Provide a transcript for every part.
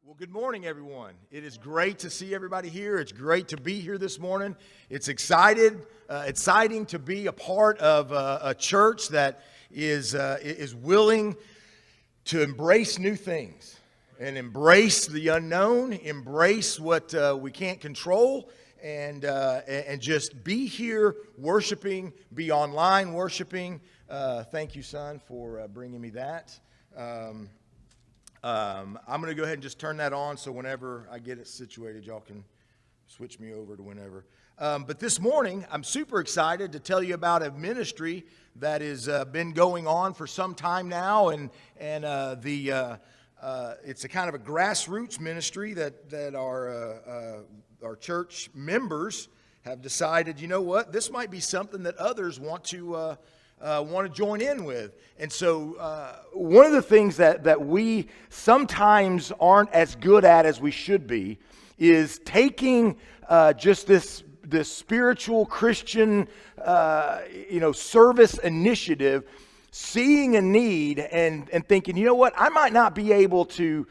Well, good morning, everyone. It is great to see everybody here. It's great to be here this morning. It's exciting to be a part of a church that is willing to embrace new things and embrace the unknown, embrace what we can't control, and just be here worshiping, be online worshiping. Thank you, son, for bringing me that. I'm going to go ahead and just turn that on so whenever I get it situated, y'all can switch me over to whenever. But this morning, I'm super excited to tell you about a ministry that has been going on for some time now, and it's a kind of a grassroots ministry that our church members have decided, you know what, this might be something that others want to join in with. And so one of the things that we sometimes aren't as good at as we should be is taking just this spiritual Christian service initiative, seeing a need and thinking, you know what, I might not be able to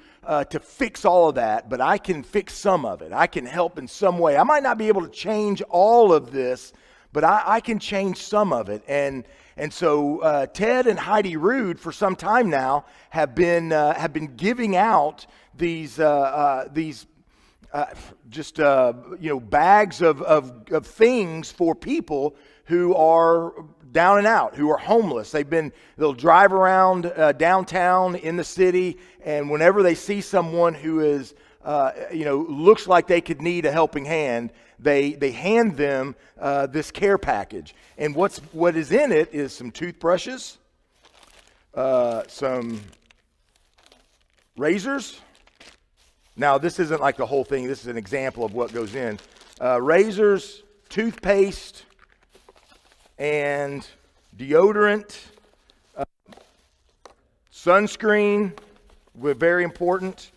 fix all of that, but I can fix some of it. I can help in some way. I might not be able to change all of this, but I can change some of it. And so Ted and Heidi Rude, for some time now, have been giving out these bags of things for people who are down and out, who are homeless. They'll drive around downtown in the city, and whenever they see someone who is looks like they could need a helping hand, they hand them this care package. And what is in it is some toothbrushes, some razors. Now, this isn't like the whole thing. This is an example of what goes in. Razors, toothpaste, and deodorant, sunscreen, very important,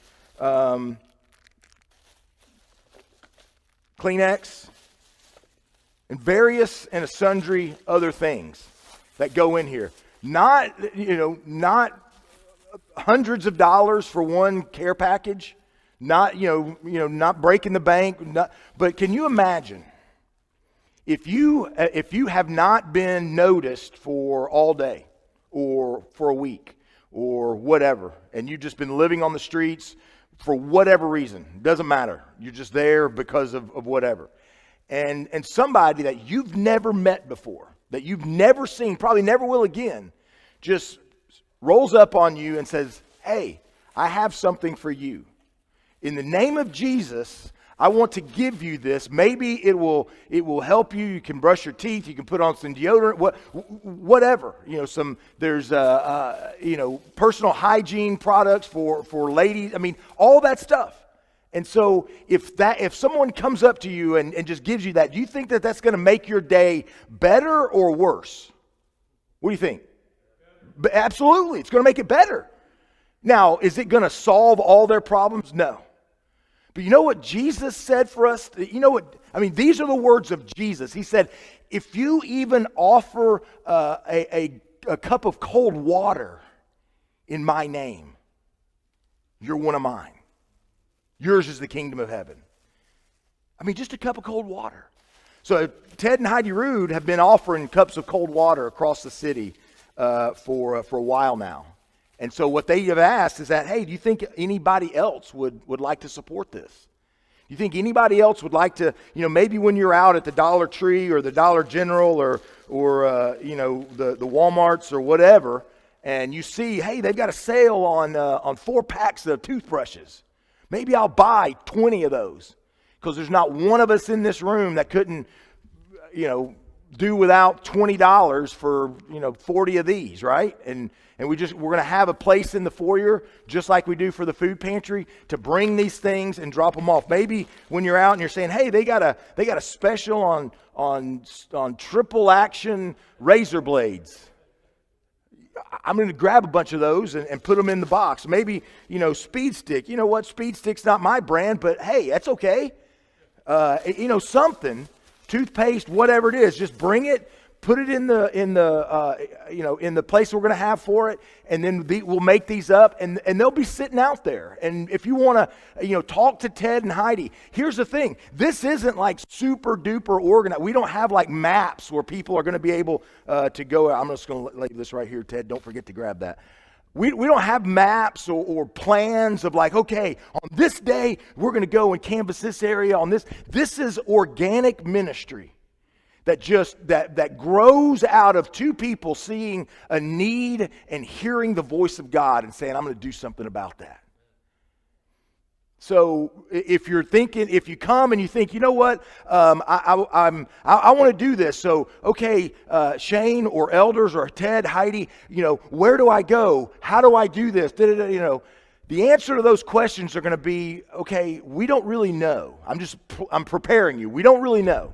Kleenex, and various and sundry other things that go in here. Not hundreds of dollars for one care package. Not not breaking the bank. But can you imagine if you have not been noticed for all day, or for a week, or whatever, and you've just been living on the streets for whatever reason, doesn't matter. You're just there because of whatever. And somebody that you've never met before, that you've never seen, probably never will again, just rolls up on you and says, hey, I have something for you. In the name of Jesus, I want to give you this. Maybe it will help you. You can brush your teeth. You can put on some deodorant. Whatever. There's personal hygiene products for ladies. I mean, all that stuff. And so if someone comes up to you and just gives you that, do you think that that's going to make your day better or worse? What do you think? Absolutely, it's going to make it better. Now, is it going to solve all their problems? No. But you know what Jesus said for us? These are the words of Jesus. He said, if you even offer a cup of cold water in my name, you're one of mine. Yours is the kingdom of heaven. Just a cup of cold water. So Ted and Heidi Rude have been offering cups of cold water across the city for a while now. And so what they have asked is that, hey, do you think anybody else would like to support this? Do you think anybody else would like to, maybe when you're out at the Dollar Tree or the Dollar General or the Walmarts or whatever, and you see, hey, they've got a sale on 4 packs of toothbrushes. Maybe I'll buy 20 of those, because there's not one of us in this room that couldn't, do without $20 for 40 of these, right? And we're going to have a place in the foyer, just like we do for the food pantry, to bring these things and drop them off. Maybe when you're out and you're saying, hey, they got a special on triple action razor blades. I'm going to grab a bunch of those and put them in the box. Maybe Speed Stick. You know what? Speed Stick's not my brand, but hey, that's okay. Something. Toothpaste, whatever it is, just bring it, put it in the in the place we're going to have for it, and then we'll make these up, and they'll be sitting out there. And if you want to talk to Ted and Heidi, here's the thing: this isn't like super duper organized. We don't have like maps where people are going to be able to go. I'm just going to lay this right here, Ted. Don't forget to grab that. We don't have maps or plans of like, okay, on this day we're going to go and canvass this area on this. This is organic ministry that grows out of two people seeing a need and hearing the voice of God and saying, I'm going to do something about that. So if you come and you think, you know what, I want to do this. So, okay, Shane or elders or Ted, Heidi, where do I go? How do I do this? The answer to those questions are going to be, okay, we don't really know. I'm preparing you. We don't really know.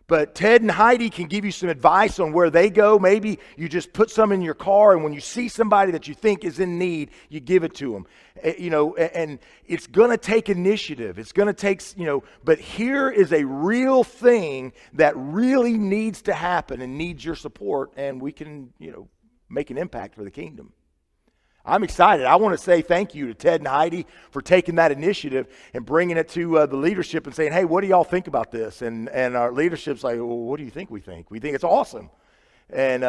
But Ted and Heidi can give you some advice on where they go. Maybe you just put some in your car, and when you see somebody that you think is in need, you give it to them. And it's going to take initiative. It's going to take, but here is a real thing that really needs to happen and needs your support, and we can, make an impact for the kingdom. I'm excited. I want to say thank you to Ted and Heidi for taking that initiative and bringing it to the leadership and saying, hey, what do y'all think about this? And our leadership's like, well, what do you think we think? We think it's awesome. And,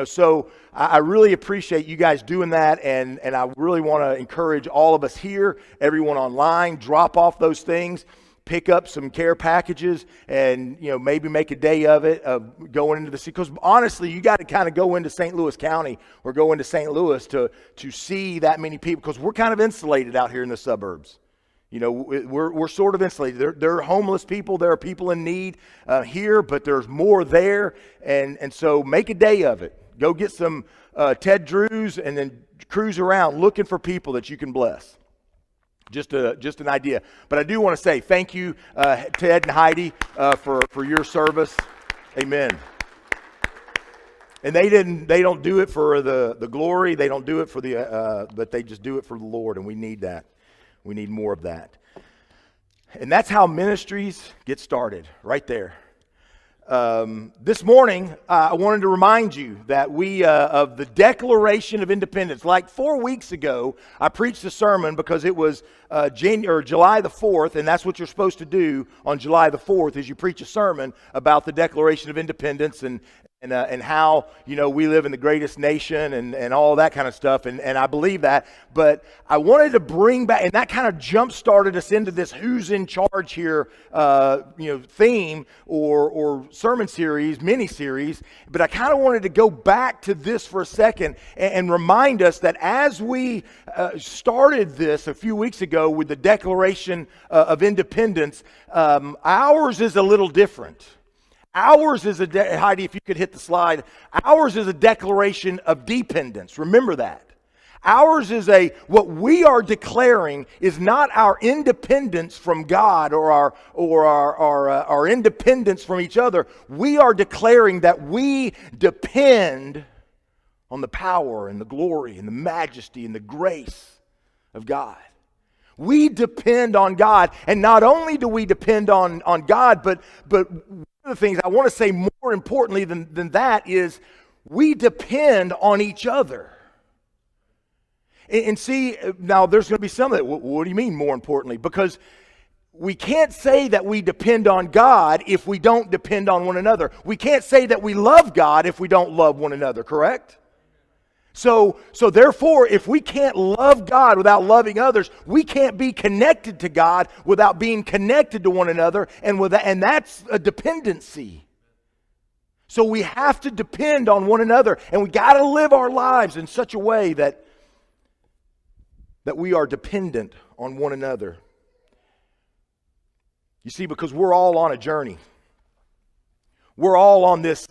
so I really appreciate you guys doing that. And I really want to encourage all of us here, everyone online, drop off those things. Pick up some care packages and, maybe make a day of it, of going into the city. Because honestly, you got to kind of go into St. Louis County or go into St. Louis to see that many people, because we're kind of insulated out here in the suburbs. We're sort of insulated. There are homeless people. There are people in need here, but there's more there. And so make a day of it. Go get some Ted Drews and then cruise around looking for people that you can bless. Just an idea. But I do want to say thank you, Ted and Heidi, for your service. Amen. And they don't do it for the glory. They don't do it for but they just do it for the Lord, and we need that. We need more of that. And that's how ministries get started, right there. This morning, I wanted to remind you that of the Declaration of Independence. Like 4 weeks ago, I preached a sermon because it was July the 4th, and that's what you're supposed to do on July the 4th, is you preach a sermon about the Declaration of Independence and how, we live in the greatest nation and all that kind of stuff. And I believe that. But I wanted to bring back, and that kind of jump-started us into this who's in charge here, theme or sermon series, mini-series. But I kind of wanted to go back to this for a second and remind us that as we started this a few weeks ago with the Declaration of Independence, ours is a little different. Ours is Heidi, if you could hit the slide. Ours is a declaration of dependence. Remember that. Ours is what we are declaring is not our independence from God or our independence from each other. We are declaring that we depend on the power and the glory and the majesty and the grace of God. We depend on God, and not only do we depend on God, but one of the things I want to say more importantly than that is we depend on each other. And see, now there's going to be some of that. What do you mean more importantly? Because we can't say that we depend on God if we don't depend on one another. We can't say that we love God if we don't love one another, correct? So therefore, if we can't love God without loving others, we can't be connected to God without being connected to one another, and that's a dependency. So we have to depend on one another, and we got to live our lives in such a way that we are dependent on one another. You see, because we're all on a journey. We're all on this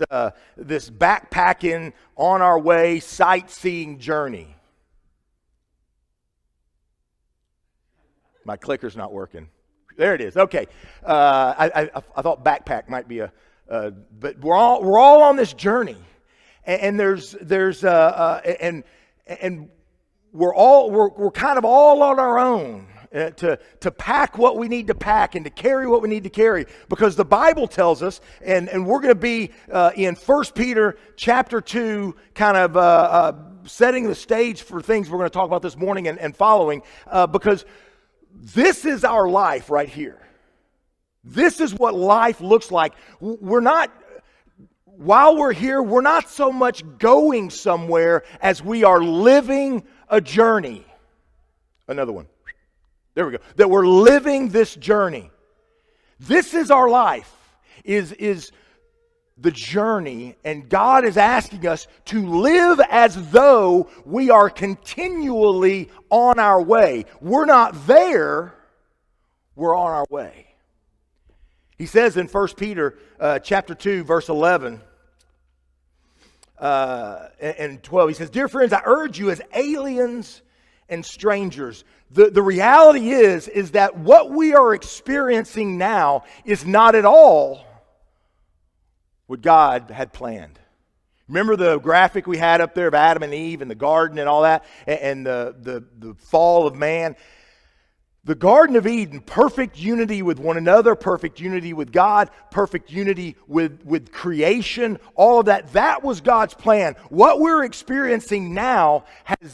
backpacking, on our way, sightseeing journey. My clicker's not working. There it is. Okay. I thought backpack might be but we're all on this journey, and we're kind of all on our own. to pack what we need to pack and to carry what we need to carry. Because the Bible tells us, and we're going to be in 1 Peter chapter 2, kind of setting the stage for things we're going to talk about this morning and following, because this is our life right here. This is what life looks like. While we're here, we're not so much going somewhere as we are living a journey. Another one. There we go. That we're living this journey. This is our life, is the journey, and God is asking us to live as though we are continually on our way. We're not there, we're on our way. He says in 1 Peter chapter 2, verse 11 and 12, he says, "Dear friends, I urge you as aliens and strangers." The reality is that what we are experiencing now is not at all what God had planned. Remember the graphic we had up there of Adam and Eve and the garden and all that, and the fall of man? The Garden of Eden, perfect unity with one another, perfect unity with God, perfect unity with creation, all of that. That was God's plan. What we're experiencing now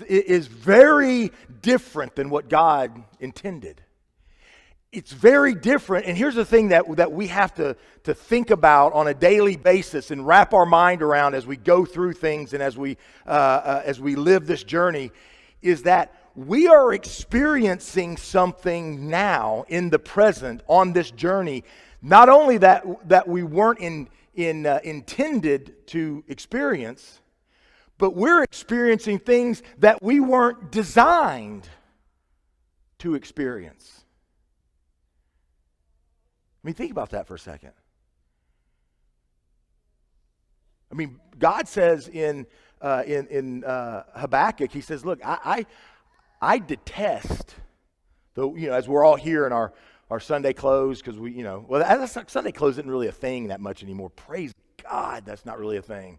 is very different than what God intended. It's very different. And here's the thing that we have to think about on a daily basis and wrap our mind around as we go through things and as we live this journey, is that we are experiencing something now in the present on this journey, not only that we weren't intended to experience, but we're experiencing things that we weren't designed to experience. I mean, think about that for a second. I mean, God says in Habakkuk, he says, "Look, I detest," though, as we're all here in our Sunday clothes, because Sunday clothes isn't really a thing that much anymore. Praise God, that's not really a thing.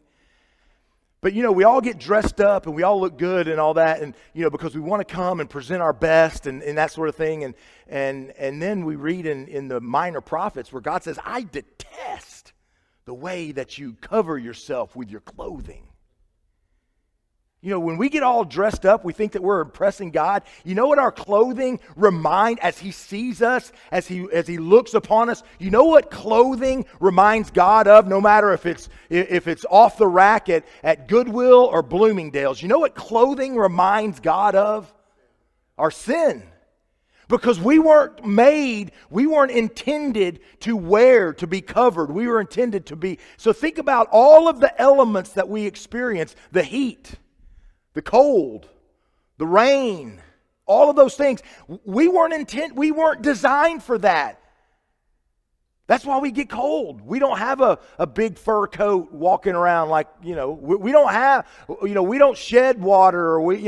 But, we all get dressed up and we all look good and all that, and, because we want to come and present our best and that sort of thing. And then we read in the minor prophets where God says, "I detest the way that you cover yourself with your clothing." When we get all dressed up, we think that we're impressing God. You know what our clothing as He sees us, as He looks upon us? You know what clothing reminds God of, no matter if it's off the rack at Goodwill or Bloomingdale's? You know what clothing reminds God of? Our sin. Because we weren't intended to be covered. We were intended to be. So think about all of the elements that we experience: the heat, the cold, the rain, all of those things. We weren't designed for that. That's why we get cold. We don't have a big fur coat walking around like, we don't have, we don't shed water, or we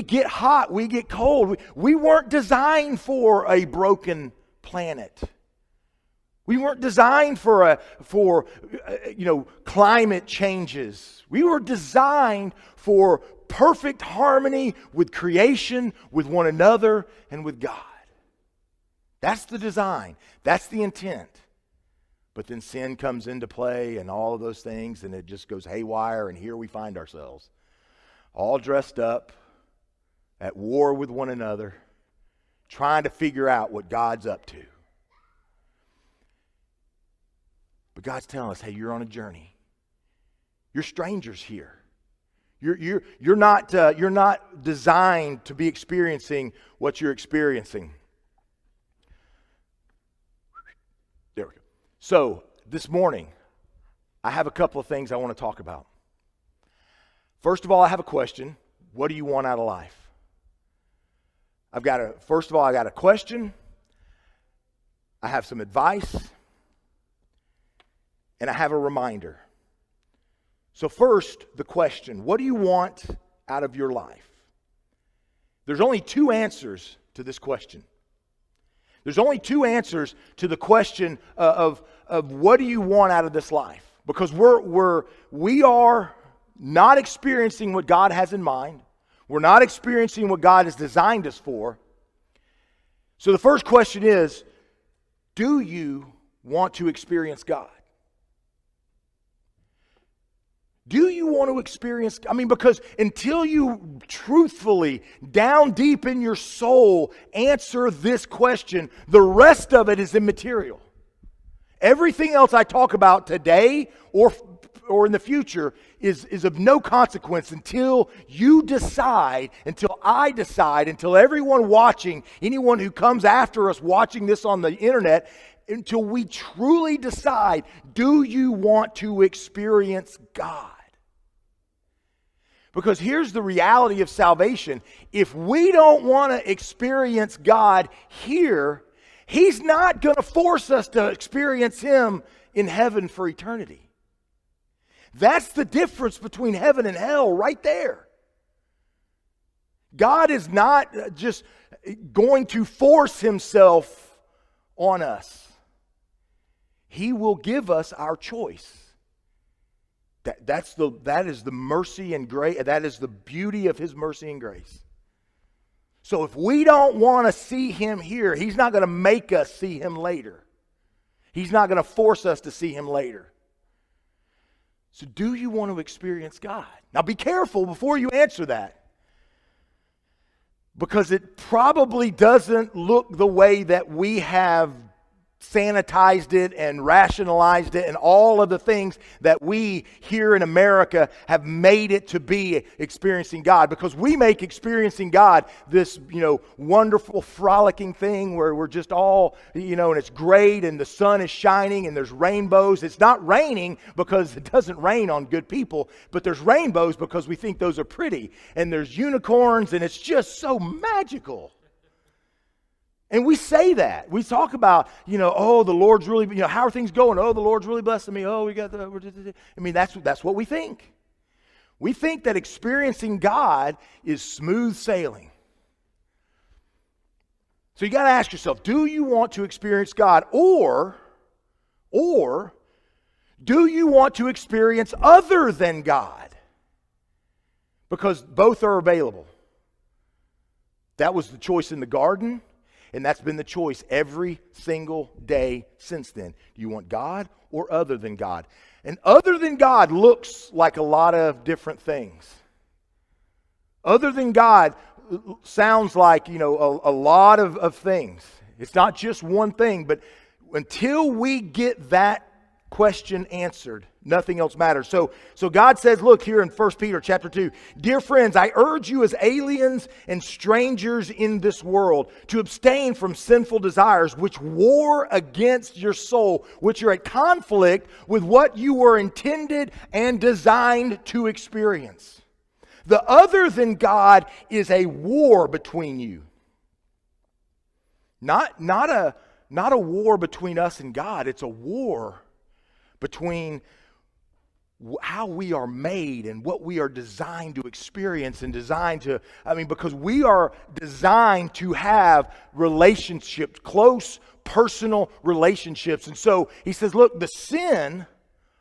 get hot, we get cold. We weren't designed for a broken planet. We weren't designed for climate changes. We were designed for perfect harmony with creation, with one another, and with God. That's the design. That's the intent. But then sin comes into play and all of those things, and it just goes haywire, and here we find ourselves, all dressed up, at war with one another, trying to figure out what God's up to. But God's telling us, hey, you're on a journey. You're strangers here. You're not designed to be experiencing what you're experiencing. There we go. So this morning, I have a couple of things I want to talk about. First of all, I have a question. What do you want out of life? First of all, I got a question. I have some advice. And I have a reminder. So first, the question: what do you want out of your life? There's only two answers to this question. There's only two answers to the question of what do you want out of this life? Because we are not experiencing what God has in mind. We're not experiencing what God has designed us for. So the first question is, do you want to experience God? Do you want to experience, because until you truthfully, down deep in your soul, answer this question, the rest of it is immaterial. Everything else I talk about today or in the future is of no consequence until you decide, until I decide, until everyone watching, anyone who comes after us watching this on the internet, until we truly decide, do you want to experience God? Because here's the reality of salvation. If we don't want to experience God here, He's not going to force us to experience Him in heaven for eternity. That's the difference between heaven and hell right there. God is not just going to force Himself on us. He will give us our choice. That is the mercy and grace. That is the beauty of His mercy and grace. So if we don't want to see Him here, He's not going to make us see Him later. He's not going to force us to see Him later. So do you want to experience God? Now be careful before you answer that, because it probably doesn't look the way that we have sanitized it and rationalized it and all of the things that we here in America have made it to be experiencing God. Because we make experiencing God this, wonderful, frolicking thing where we're just all, and it's great and the sun is shining and there's rainbows. It's not raining because it doesn't rain on good people, but there's rainbows because we think those are pretty. And there's unicorns and it's just so magical. And we say that. We talk about, oh, the Lord's really, how are things going? Oh, the Lord's really blessing me. Oh, we got that's what we think. We think that experiencing God is smooth sailing. So you got to ask yourself, do you want to experience God? Or do you want to experience other than God? Because both are available. That was the choice in the garden. And that's been the choice every single day since then. Do you want God or other than God? And other than God looks like a lot of different things. Other than God sounds like, a lot of things. It's not just one thing, but until we get that question answered, nothing else matters. So God says, look here in 1 Peter chapter 2, dear friends, I urge you as aliens and strangers in this world to abstain from sinful desires which war against your soul, which are at conflict with what you were intended and designed to experience. The other than God is a war between you. Not a war between us and God. It's a war between how we are made and what we are designed to experience and designed to, because we are designed to have relationships, close, personal relationships. And so he says, look, the sin,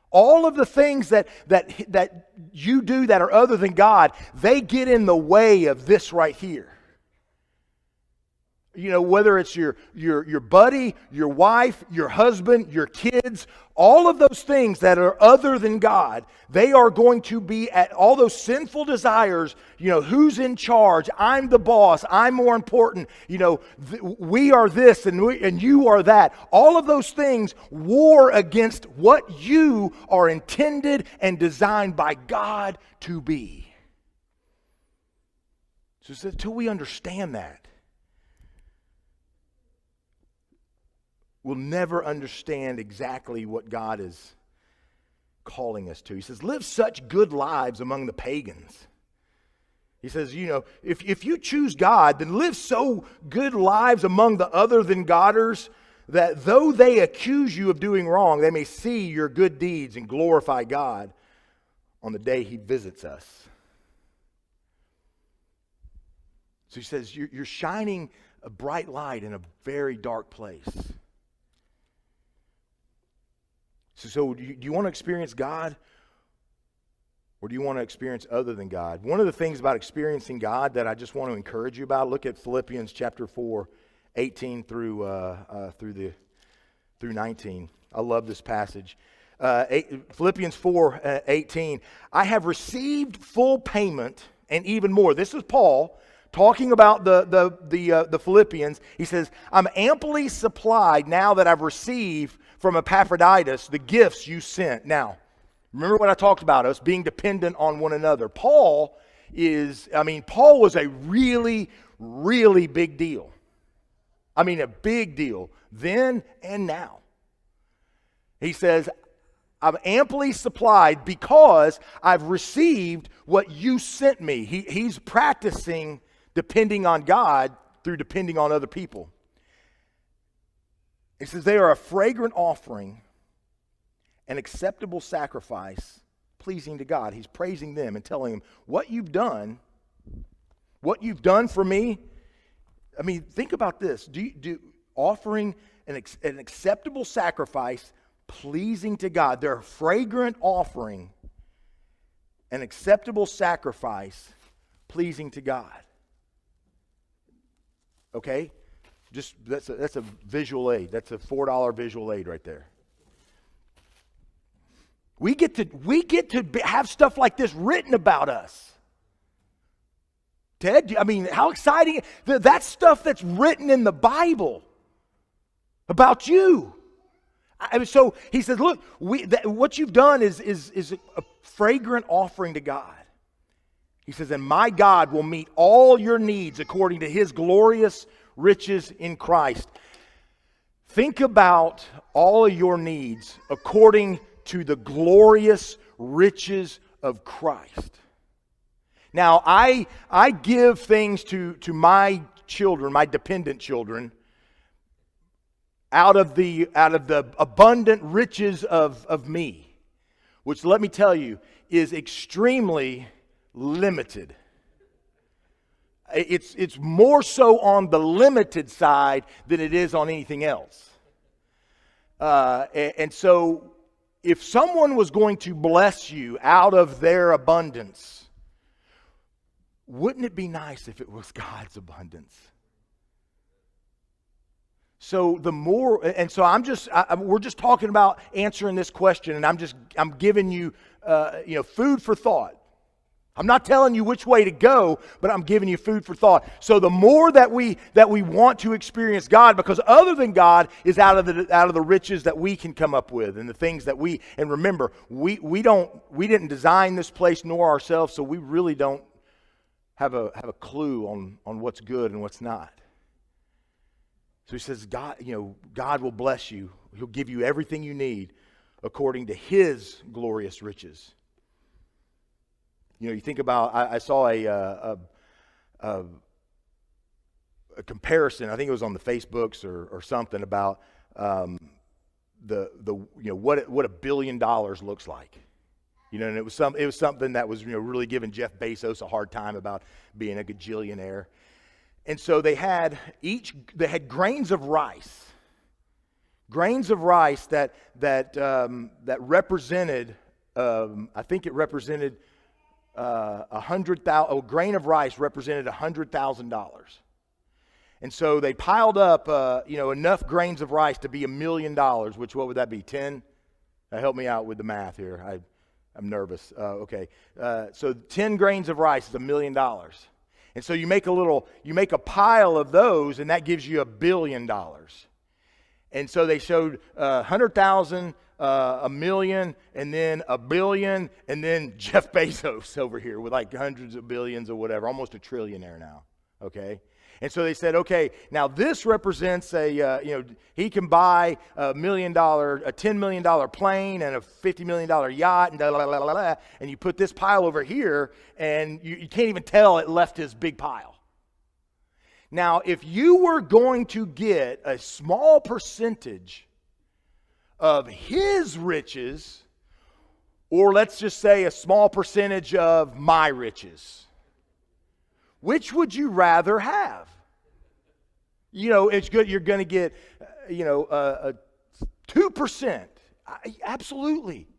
all of the things that you do that are other than God, they get in the way of this right here. Whether it's your buddy, your wife, your husband, your kids, all of those things that are other than God, they are going to be at all those sinful desires, who's in charge, I'm the boss, I'm more important, we are this and you are that. All of those things war against what you are intended and designed by God to be. So until we understand that, we'll never understand exactly what God is calling us to. He says, live such good lives among the pagans. He says, if you choose God, then live so good lives among the other than Godders that though they accuse you of doing wrong, they may see your good deeds and glorify God on the day He visits us. So he says, you're shining a bright light in a very dark place. So do you want to experience God, or do you want to experience other than God? One of the things about experiencing God that I just want to encourage you about, look at Philippians chapter 4 18 through 19. I love this passage. Philippians 4:18. I have received full payment and even more. This is Paul talking about the Philippians. He says, I'm amply supplied now that I've received from Epaphroditus the gifts you sent. Now, remember what I talked about, us being dependent on one another. Paul was a really, really big deal. I mean, a big deal then and now. He says, I'm amply supplied because I've received what you sent me. He's practicing depending on God through depending on other people. He says, they are a fragrant offering, an acceptable sacrifice, pleasing to God. He's praising them and telling them, what you've done for me. I mean, think about this. Offering an acceptable sacrifice, pleasing to God. They're a fragrant offering, an acceptable sacrifice, pleasing to God. Okay? Just that's a visual aid. That's a $4 visual aid right there. We get to have stuff like this written about us. Ted, I mean, how exciting. That's stuff that's written in the Bible about you. So he says, look, what you've done is a fragrant offering to God. He says, and my God will meet all your needs according to his glorious riches in Christ. Think about all of your needs according to the glorious riches of Christ. Now, I give things to my children, my dependent children, out of the abundant riches of me, which, let me tell you, is extremely limited. It's more so on the limited side than it is on anything else. And so, if someone was going to bless you out of their abundance, wouldn't it be nice if it was God's abundance? So the more, and so we're just talking about answering this question, and I'm giving you, food for thought. I'm not telling you which way to go, but I'm giving you food for thought. So the more that we want to experience God, because other than God is out of the riches that we can come up with, and the things that and remember, we didn't design this place nor ourselves, so we really don't have a clue on what's good and what's not. So he says, God will bless you. He'll give you everything you need according to his glorious riches. You think about, I saw a comparison, I think it was on the Facebooks or something, about what $1 billion looks like. And it was something that was really giving Jeff Bezos a hard time about being a gajillionaire. And so they had grains of rice that represented, I think it represented 100,000. A grain of rice represented $100,000. And so they piled up, enough grains of rice to be $1 million. Which, what would that be? 10? Help me out with the math here. I'm nervous. Okay, so 10 grains of rice is $1 million. And so you make a pile of those, and that gives you $1 billion. And so they showed 100,000, a million, and then $1 billion, and then Jeff Bezos over here with like hundreds of billions or whatever, almost a trillionaire now. Okay. And so they said, okay, now this represents he can buy a $10 million plane and a $50 million yacht and and you put this pile over here and you can't even tell it left his big pile. Now, if you were going to get a small percentage of his riches, or let's just say a small percentage of my riches, which would you rather have? It's good. You're going to get, 2%. Absolutely.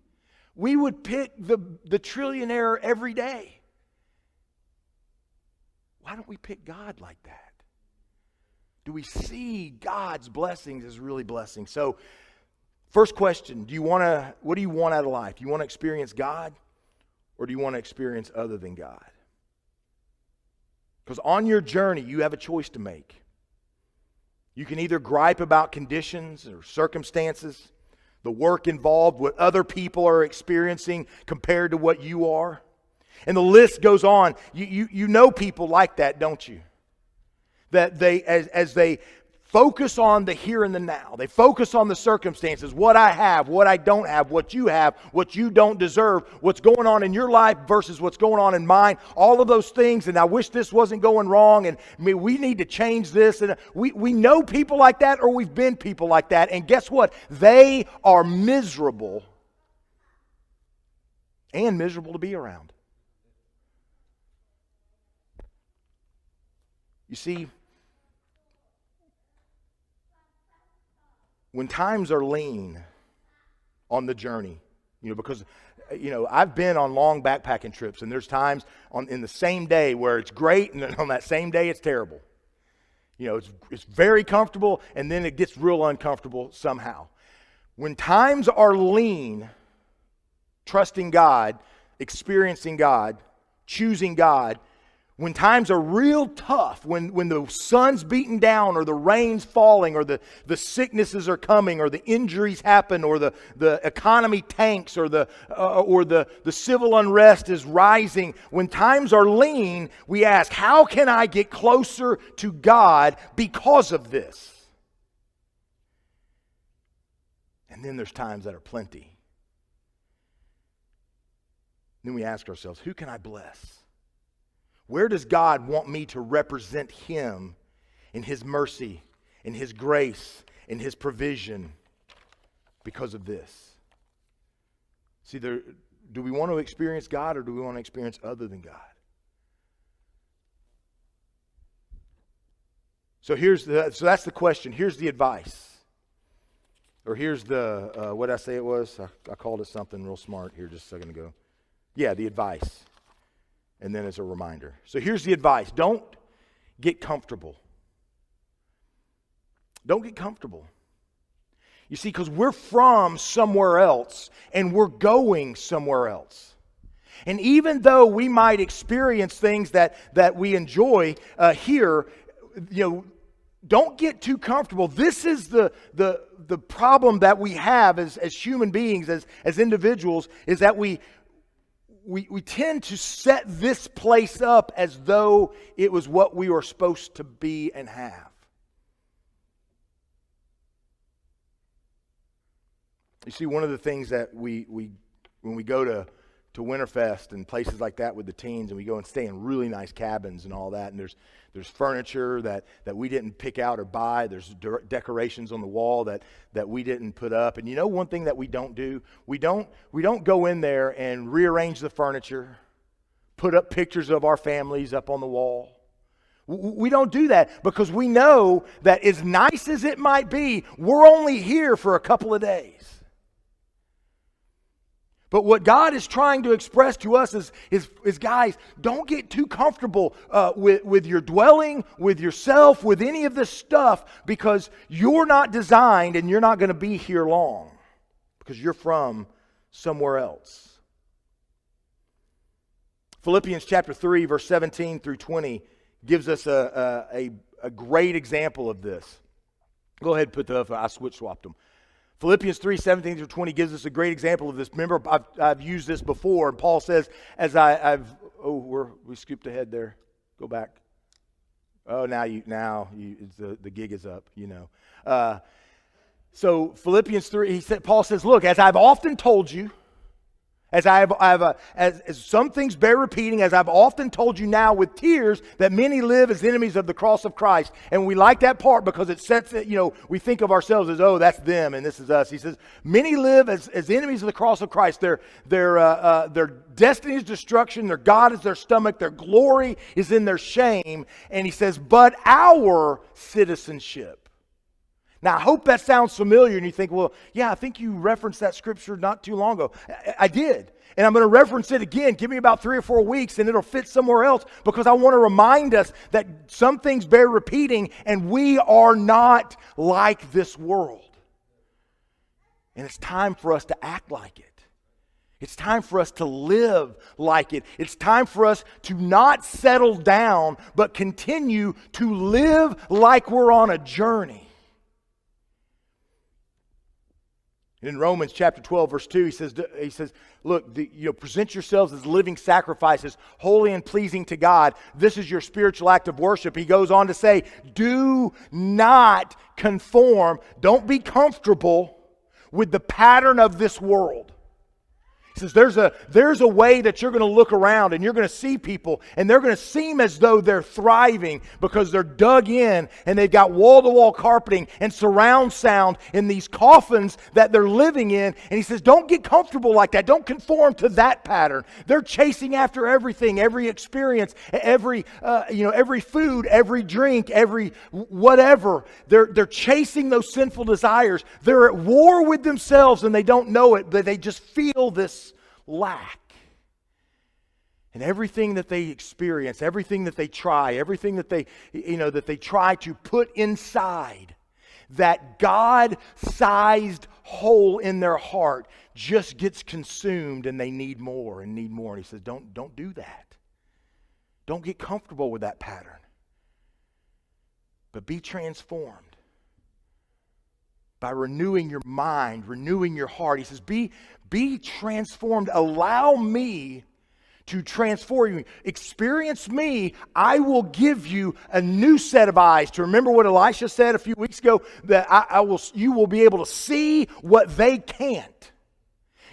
We would pick the trillionaire every day. Why don't we pick God like that? Do we see God's blessings as really blessings? So, first question, what do you want out of life? Do you want to experience God, or do you want to experience other than God? Because on your journey, you have a choice to make. You can either gripe about conditions or circumstances, the work involved, what other people are experiencing compared to what you are. And the list goes on. You know people like that, don't you? That they, as they focus on the here and the now, they focus on the circumstances, what I have, what I don't have, what you don't deserve, what's going on in your life versus what's going on in mine, all of those things, and I wish this wasn't going wrong, and we need to change this. And we know people like that, or we've been people like that, and guess what? They are miserable and miserable to be around. You see, when times are lean on the journey, because, I've been on long backpacking trips, and there's times in the same day where it's great, and then on that same day it's terrible. It's very comfortable, and then it gets real uncomfortable somehow. When times are lean, trusting God, experiencing God, choosing God, when times are real tough, when the sun's beating down, or the rain's falling, or the sicknesses are coming, or the injuries happen, or the economy tanks, or the civil unrest is rising, when times are lean, we ask, how can I get closer to God because of this? And then there's times that are plenty. Then we ask ourselves, who can I bless? Where does God want me to represent Him in His mercy, in His grace, in His provision because of this? See, do we want to experience God, or do we want to experience other than God? So that's the question. Here's the advice. Or here's the, what did I say it was? I called it something real smart here just a second ago. Yeah, the advice. And then as a reminder. So here's the advice. Don't get comfortable. Don't get comfortable. You see, because we're from somewhere else, and we're going somewhere else. And even though we might experience things that we enjoy here, don't get too comfortable. This is the problem that we have as human beings, as individuals, is that we tend to set this place up as though it was what we were supposed to be and have. You see, one of the things that when we go to Winterfest and places like that with the teens, and we go and stay in really nice cabins and all that, and there's furniture that we didn't pick out or buy. There's decorations on the wall that we didn't put up. And one thing that we don't do? We don't go in there and rearrange the furniture, put up pictures of our families up on the wall. We don't do that because we know that as nice as it might be, we're only here for a couple of days. But what God is trying to express to us is guys, don't get too comfortable with your dwelling, with yourself, with any of this stuff, because you're not designed and you're not going to be here long because you're from somewhere else. Philippians chapter 3, verse 17 through 20 gives us a great example of this. Go ahead and put that up. I swapped them. Philippians 3, 17 through 20 gives us a great example of this. Remember, I've used this before, and Paul says, we scooped ahead there. Go back. Oh, the gig is up, So Philippians 3, Paul says, look, as I've often told you, as some things bear repeating, as I've often told you now with tears, that many live as enemies of the cross of Christ. And we like that part because it sets it, we think of ourselves as, oh, that's them and this is us. He says, many live as enemies of the cross of Christ. Their destiny is destruction, their God is their stomach, their glory is in their shame. And he says, but our citizenship. Now, I hope that sounds familiar, and you think, well, yeah, I think you referenced that scripture not too long ago. I did, and I'm going to reference it again. Give me about 3 or 4 weeks, and it'll fit somewhere else, because I want to remind us that some things bear repeating, and we are not like this world. And it's time for us to act like it. It's time for us to live like it. It's time for us to not settle down, but continue to live like we're on a journey. In Romans chapter 12, verse 2, he says, look, present yourselves as living sacrifices, holy and pleasing to God. This is your spiritual act of worship. He goes on to say, do not conform, don't be comfortable with the pattern of this world. He says there's a way that you're going to look around and you're going to see people and they're going to seem as though they're thriving because they're dug in and they've got wall-to-wall carpeting and surround sound in these coffins that they're living in. And he says, don't get comfortable like that. Don't conform to that pattern. They're chasing after everything, every experience, every food, every drink, every whatever. They're chasing those sinful desires. They're at war with themselves and they don't know it, but they just feel this lack. And everything that they experience, everything that they try, everything that they try to put inside that God-sized hole in their heart just gets consumed and they need more and need more. And he says, don't do that. Don't get comfortable with that pattern. But be transformed by renewing your mind, renewing your heart. He says, be transformed. Allow me to transform you. Experience me. I will give you a new set of eyes. To remember what Elisha said a few weeks ago, that you will be able to see what they can't.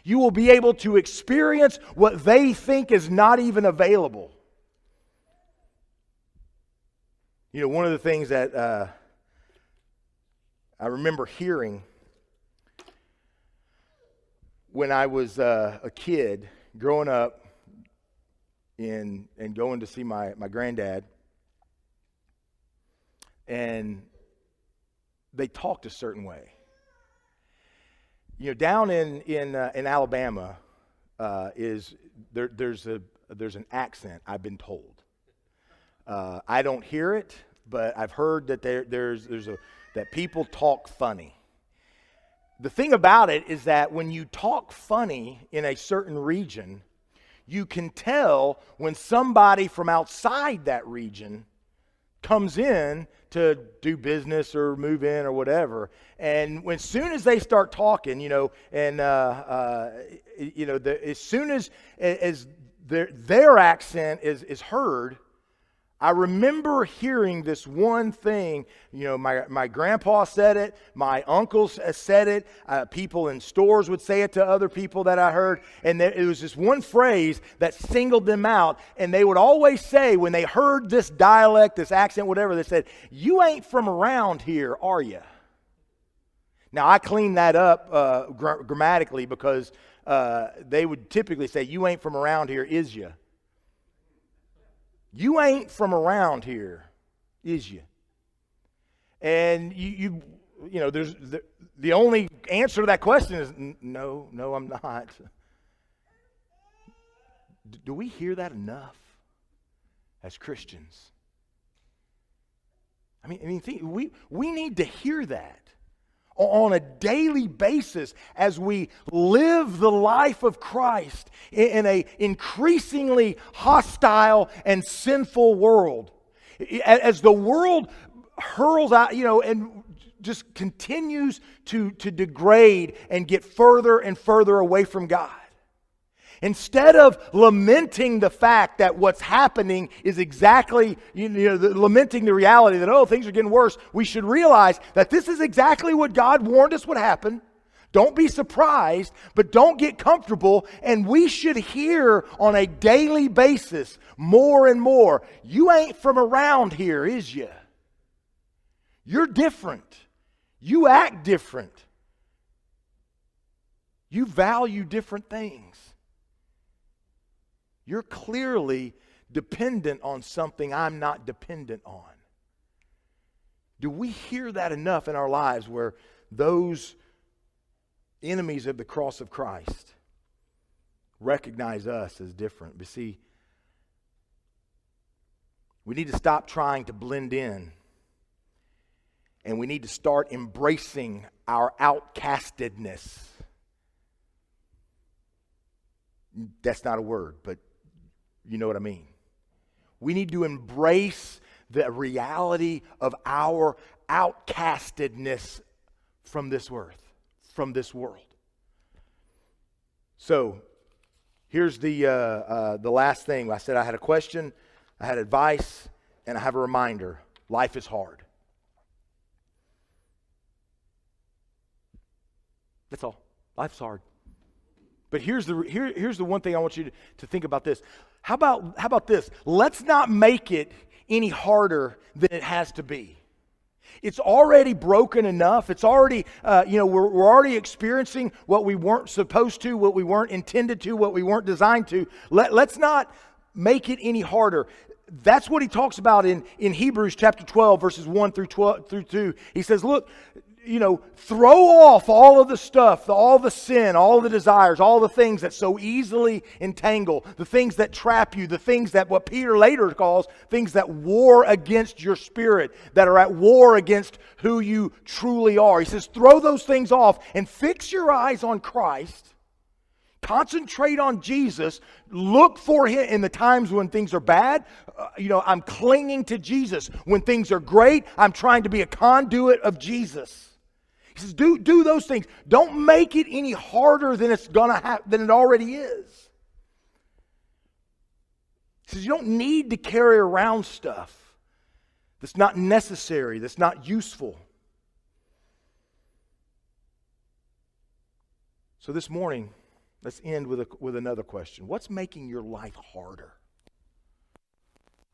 You will be able to experience what they think is not even available. One of the things that I remember hearing when I was a kid growing up and going to see my granddad, and they talked a certain way. Down in Alabama there's an accent, I've been told. I don't hear it, but I've heard that that people talk funny. The thing about it is that when you talk funny in a certain region, you can tell when somebody from outside that region comes in to do business or move in or whatever. And as soon as they start talking, as soon as their accent is heard, I remember hearing this one thing. My grandpa said it, my uncles said it, people in stores would say it to other people that I heard, and it was this one phrase that singled them out, and they would always say when they heard this dialect, this accent, whatever, they said, "You ain't from around here, are you?" Now, I cleaned that up grammatically because they would typically say, "You ain't from around here, is you?" You ain't from around here, is you? And there's the only answer to that question is no, I'm not. Do we hear that enough as Christians? We need to hear that on a daily basis as we live the life of Christ in an increasingly hostile and sinful world. As the world hurls out, and just continues to degrade and get further and further away from God. Instead of lamenting the fact that what's happening is exactly, lamenting the reality that, things are getting worse, we should realize that this is exactly what God warned us would happen. Don't be surprised, but don't get comfortable. And we should hear on a daily basis more and more, you ain't from around here, is you? You're different. You act different. You value different things. You're clearly dependent on something I'm not dependent on. Do we hear that enough in our lives where those enemies of the cross of Christ recognize us as different? But see, we need to stop trying to blend in, and we need to start embracing our outcastedness. That's not a word, but you know what I mean. We need to embrace the reality of our outcastedness from this earth, from this world. So, here's the last thing. I said I had a question, I had advice, and I have a reminder. Life is hard. That's all. Life's hard. But here's the one thing I want you to think about this. How about this? Let's not make it any harder than it has to be. It's already broken enough. It's already, we're already experiencing what we weren't supposed to, what we weren't intended to, what we weren't designed to. Let's not make it any harder. That's what he talks about in Hebrews chapter 12, verses 1 through 2. He says, look, throw off all of the stuff, all the sin, all the desires, all the things that so easily entangle, the things that trap you, the things that what Peter later calls things that war against your spirit, that are at war against who you truly are. He says, throw those things off and fix your eyes on Christ. Concentrate on Jesus. Look for Him in the times when things are bad. I'm clinging to Jesus. When things are great, I'm trying to be a conduit of Jesus. He says, do those things. Don't make it any harder than than it already is. He says, you don't need to carry around stuff that's not necessary, that's not useful. So this morning, let's end with another question. What's making your life harder?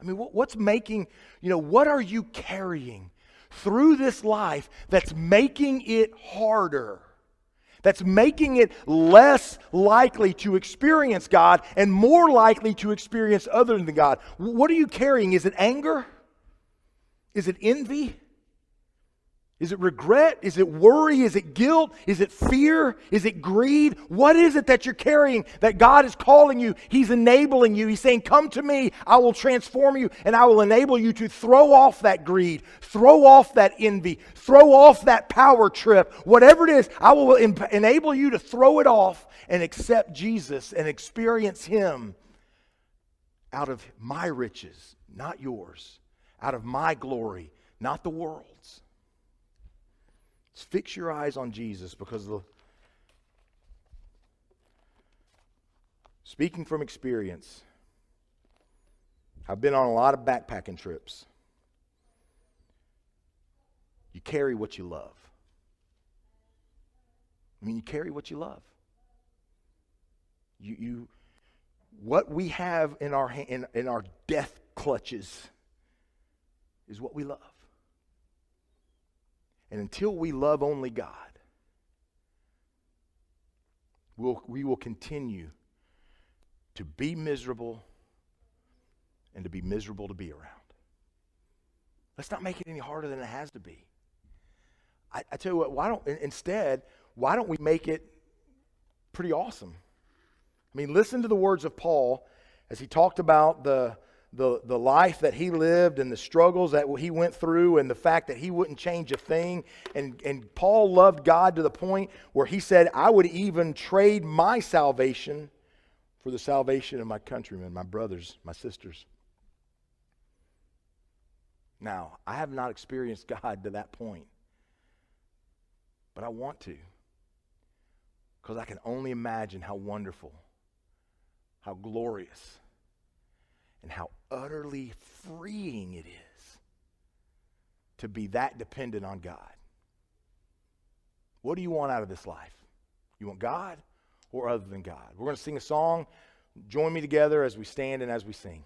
I mean, what's making, what are you carrying through this life that's making it harder? That's making it less likely to experience God and more likely to experience other than God. What are you carrying? Is it anger? Is it envy? Is it regret? Is it worry? Is it guilt? Is it fear? Is it greed? What is it that you're carrying that God is calling you? He's enabling you. He's saying, come to me. I will transform you and I will enable you to throw off that greed, throw off that envy, throw off that power trip. Whatever it is, I will enable you to throw it off and accept Jesus and experience Him out of my riches, not yours, out of my glory, not the world's. Fix your eyes on Jesus, because speaking from experience, I've been on a lot of backpacking trips. You carry what you love. You carry what you love. What we have in our death clutches is what we love. And until we love only God, we will continue to be miserable and to be miserable to be around. Let's not make it any harder than it has to be. I tell you what, why don't we make it pretty awesome? Listen to the words of Paul as he talked about the life that he lived and the struggles that he went through and the fact that he wouldn't change a thing. And Paul loved God to the point where he said, I would even trade my salvation for the salvation of my countrymen, my brothers, my sisters. Now, I have not experienced God to that point, but I want to, because I can only imagine how wonderful, how glorious, and how utterly freeing it is to be that dependent on God. What do you want out of this life? You want God or other than God? We're going to sing a song. Join me together as we stand and as we sing.